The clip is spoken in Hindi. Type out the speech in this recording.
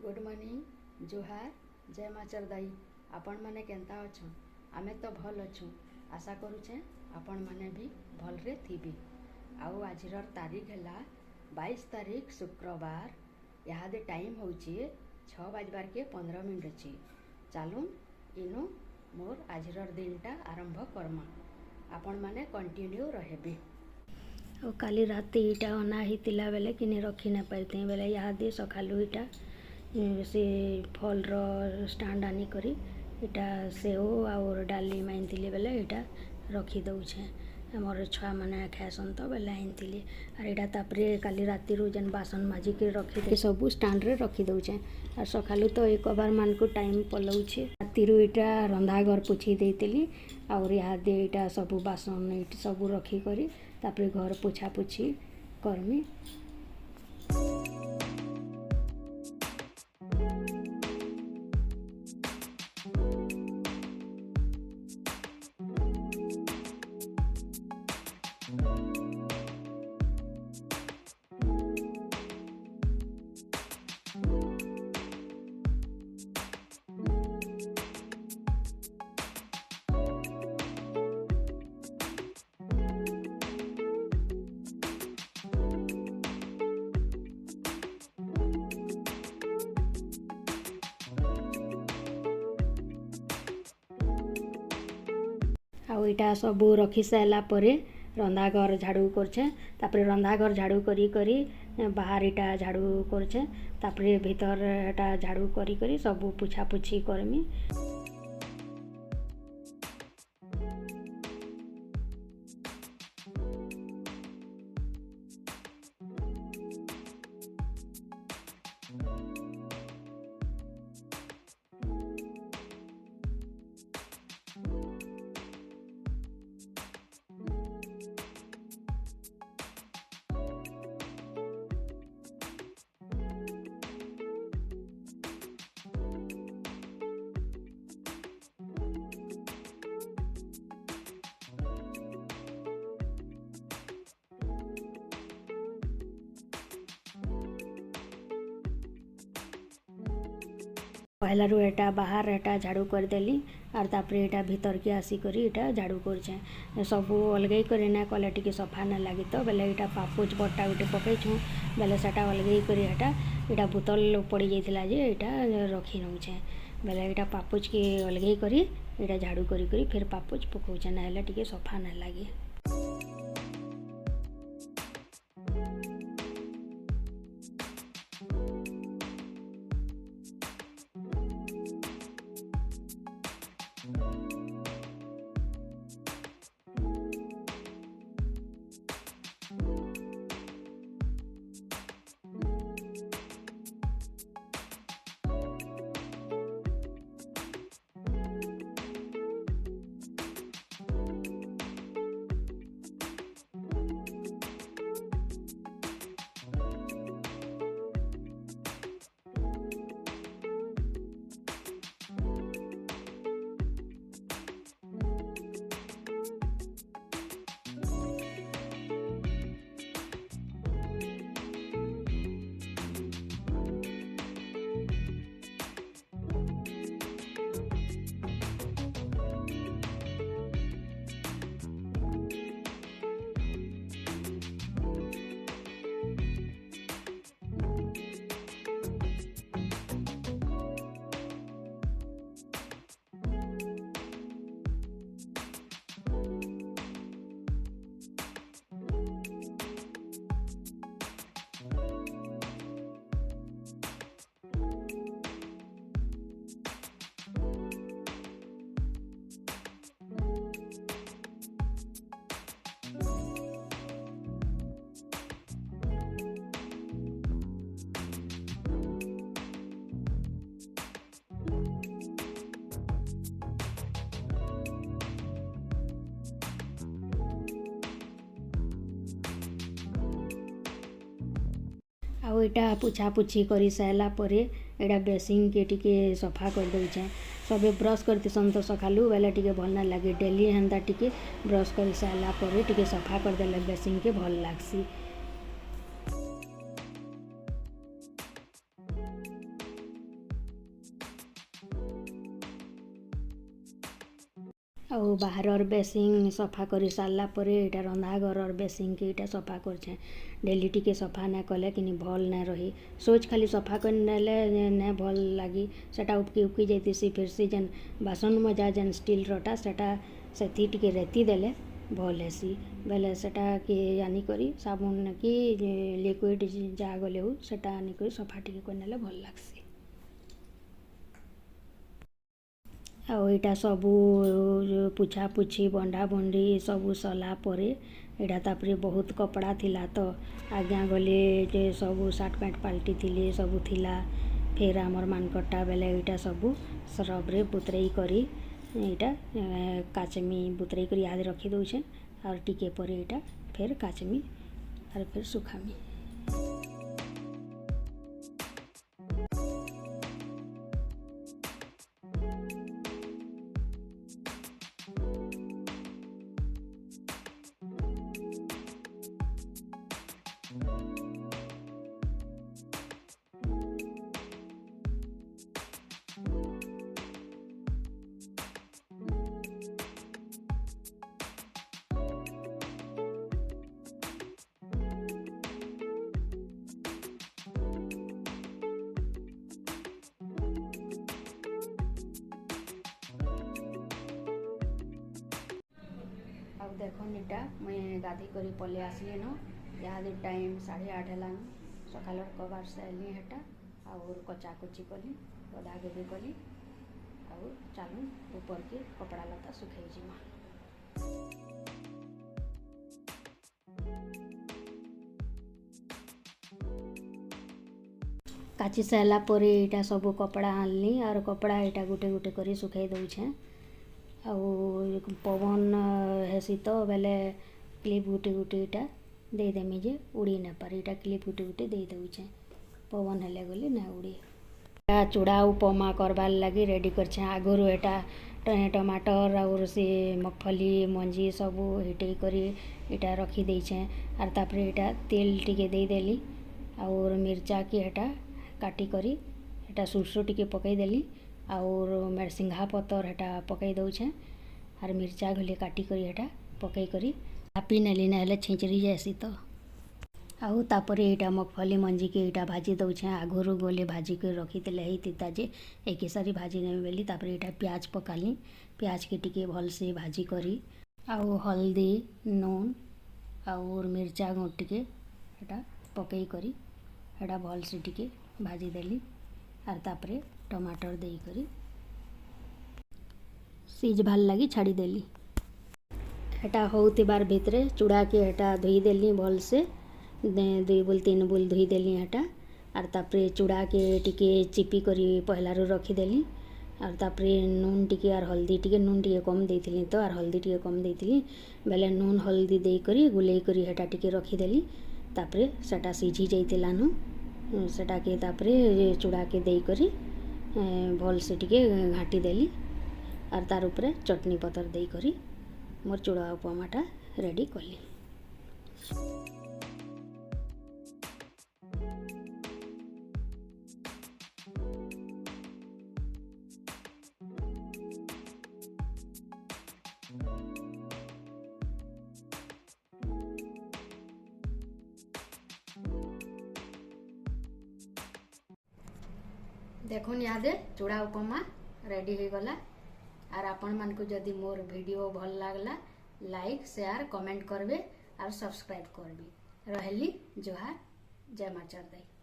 गुड मॉर्निंग जोहार जय माँ चरदाई आपण माने केंता अछन आमे तो भल अछु आशा करूचे आपण माने भी भल रे थिबे। आउ आजिर तारीख है 22 तारीख शुक्रवार याद टाइम होची 6:15 अच्छी चलून इनु मोर आजिर दिनटा आरंभ करमा आपण माने कंटिन्यू रहबे। काली रात इटा अना हितिला बेले किने रखी ना पारते बेले याद सकालू इटा से फल स्टांड आनी करी इटा सेव और डाली माइंती बेले इटा रखी दौचे मोर छुआ मैंने खाएसन तो बेले आनी आर इटा तापरे काली राति जेन बासन माजिक रखी सब स्टांड रे रखी दौचे और सकालू तो एक बार मान को टाइम पलाऊे राति इटा रंधा घर पोछी देती और इहादे इटा सब बासन ये सब रखिक तापरे घर पोछा पोछी करमी। आईटा सब रखी सारा पर रंधा घर झाड़ू करछे तापरे रंधा घर झाड़ू करी करी बाहर इटा झाड़ू करछे तापरे भीतर एटा झाड़ू करी करी सब पुछा पुछी करमी। पहला रू एटा बाहर एटा झाड़ू करदेली और तापर एटा भीतर के आसिक एटा झाड़ू करछे सब अलगई करे ना कले टिके सफा ना लगे तो बेले एटा पापुच बट्टा गोटे पकईछूँ बेले सेटा अलगई करे एटा बोतल पड़ी जाइथिला जे एटा रखी नौछे बेले एटा पापुच के अलगई करी एटा झाड़ू करी करी फिर पापुच पकाउछे ना हेले टिके सफा ना लगे। आउ एटा पुछा पुछी करी सारा पर एटा बेसिंग के टिके सफा कर दउछे सबे ब्रश करते सन तो सकालू बेले टिके भल ना लगे डेली हेन्ता टिके ब्रश कर सारा पर टिके सफा कर देले बेसिंग के भल लागसी। आउ बाहर बेसिंग सफा कर सारा पर यहाँ रंधा घर बेसिंग के यहाँ सफा कर डेली टिके सफा ना कले कि भल ना रही सोच खाली सफा कर ना भल लगी सेटा उपकी उपकी जाती फिर से जेन बासन मजा जेन स्टील रटा सेटा से टी रेती देले भल हेसी बेले सेटा कि आनिकरी साबुन कि लिक्विड जहाँ गले हो सेटा आनिकरी सफा टी करने भल लगसी आईटा सबू पुछा पुछी बंधा बंधी सबू सला परे एटा तापरे बहुत कपड़ा थिला तो आज्ञा गले सबू सार्ट पैंट पाल्टी थिले सबू थिला फिर आमर मानकटा बेले यहाँ सबू सरब्रे बुतरई करी यहाँ काचमी बुतरई कर याद रखी दौचे और टिके पर यहाँ फिर काचमी और फिर सुखामी देखो नीटा मुझे गाधी कर पलि आसली न यहाँ टाइम 8:30 है सकाल कबार सारे हेटा और कचाकुची कली गधा गधी कली और चलू ऊपर के कपड़ा लता सुखई जीमा काची सारा पर यहाँ सब कपड़ा आनली और कपड़ा यहाँ गोटे गोटे कर सुखई दौछे आउ पवन हेसी तो बेले क्लिप गुटे गुटे यहाँ देदेमी जे उड़ी ना पारे यहाँ क्लिप गुटे गुटे दे दौचे पवन हेले गली ना उड़ी चूड़ा उपमा करबार लगी रेडी कर आगुरी यहाँ टमाटर और से मगफली मंजी सब हिटे कर यहाँ रखी देछे और तापरे यहाँ तेल टिके दे देली और मिर्चा की यहाँ काटी करी यहाँ सुरसो टिके पकईदेली और मेरसिंघा पतर हेटा पकई दौचे और मिर्चा घले काटी करी हेटा पकई करी चापी नेली ना छिंचरी जासी तो आउ तापर यहाँ मगफली मंजी के यहाँ भाजी दौचे आगुरी गले भाजी कर रखी ही तीता जे एक सारी भाजी नहीं बेली तापर यहाँ प्याज पकाली प्याज के टिके भल से भाजी करी आउ हल्दी नून और मिर्चा गुंड टिके यहाँ पकई करी यहाँ भल से टिके भाजी देली और तापरे टमाटर दे करी सीज भाल लगी छाड़ी देली यहाँ होतिबार भितरे चूड़ा के यहाँ धोई देली भल से 2 बुल 3 बुल धोई देली यहाँ और तापरे चूड़ा के टिके चिपी करी पहलारू रखीदेली और तापरे नून टिके और हल्दी टिके नून टिके कम देथिली तो और हल्दी टिके कम देथिली बेले नून हल्दी दे करी गुलेई करी यहाँ टिके रखीदेली तापरे सेटा सीझी जाइतिलानु सेटा के तापरे चूड़ा के दे करी भल से टिके घाटी देली और तार उपरे चटनी पतर दे करी मोर चूड़ा उपमाटा रेडी कली देखुन यादे चूड़ा उपमा रेडी हो गला और आपण मान को जदि मोर वीडियो भल लागला लाइक शेयर कमेंट करबे और सब्सक्राइब करबे रहली जोहार जय मां चरदाई।